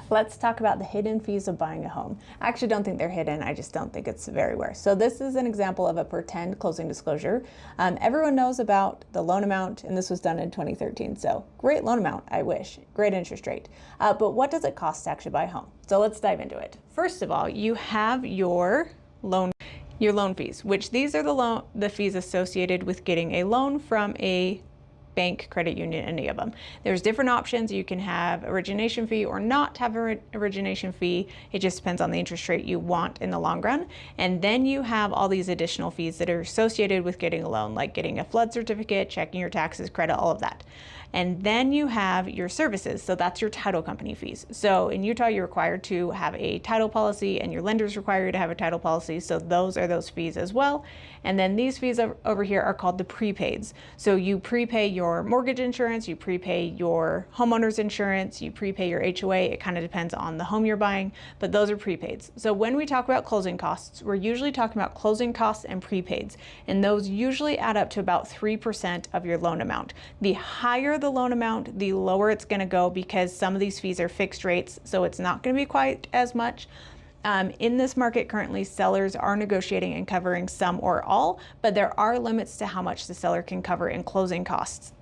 Let's talk about the hidden fees of buying a home. I actually don't think they're hidden. I just don't think it's very aware. So this is an example of a pretend closing disclosure. Everyone knows about the loan amount, and this was done in 2013. So great loan amount, I wish. Great interest rate. But what does it cost to actually buy a home? So let's dive into it. First of all, you have your loan fees, which these are the fees associated with getting a loan from a bank, credit union, any of them. There's different options. You can have origination fee or not have an origination fee. It just depends on the interest rate you want in the long run. And then you have all these additional fees that are associated with getting a loan, like getting a flood certificate, checking your taxes, credit, all of that. And then you have your services. So that's your title company fees. So in Utah, you're required to have a title policy and your lender's require you to have a title policy. So those are those fees as well. And then these fees over here are called the prepaids. So you prepay your mortgage insurance, you prepay your homeowners insurance, you prepay your HOA. It kind of depends on the home you're buying, but those are prepaids. So when we talk about closing costs, we're usually talking about closing costs and prepaids. And those usually add up to about 3% of your loan amount. The higher the loan amount, the lower it's going to go because some of these fees are fixed rates, so it's not going to be quite as much. In this market currently, sellers are negotiating and covering some or all, but there are limits to how much the seller can cover in closing costs.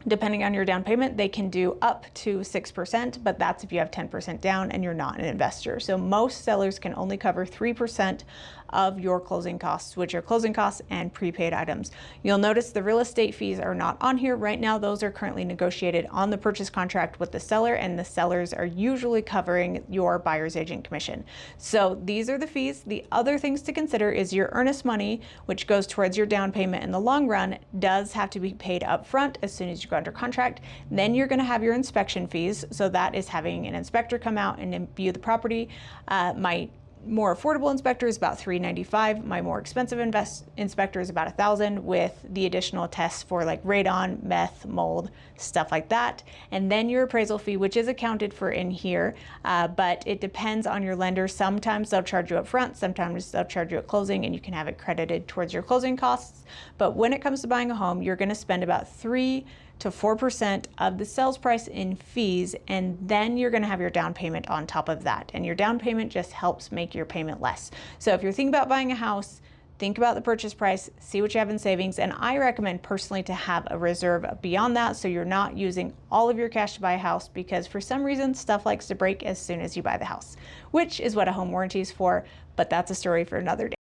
Depending on your down payment, they can do up to 6%, but that's if you have 10% down and you're not an investor. So most sellers can only cover 3% of your closing costs, which are closing costs and prepaid items. You'll notice the real estate fees are not on here right now. Those are currently negotiated on the purchase contract with the seller, and the sellers are usually covering your buyer's agent commission. So these are the fees. The other things to consider is your earnest money, which goes towards your down payment in the long run, does have to be paid up front as soon as you go under contract. Then you're going to have your inspection fees. So that is having an inspector come out and view the property. My more affordable inspector is about $395. My more expensive inspector is about $1,000 with the additional tests for like radon, meth, mold, stuff like that. And then your appraisal fee, which is accounted for in here, but it depends on your lender. Sometimes they'll charge you up front, sometimes they'll charge you at closing, and you can have it credited towards your closing costs. But when it comes to buying a home, you're going to spend about 3 to 4% of the sales price in fees, and then you're going to have your down payment on top of that. And your down payment just helps make your payment less. So if you're thinking about buying a house, think about the purchase price, see what you have in savings, and I recommend personally to have a reserve beyond that so you're not using all of your cash to buy a house, because for some reason stuff likes to break as soon as you buy the house, which is what a home warranty is for, but that's a story for another day.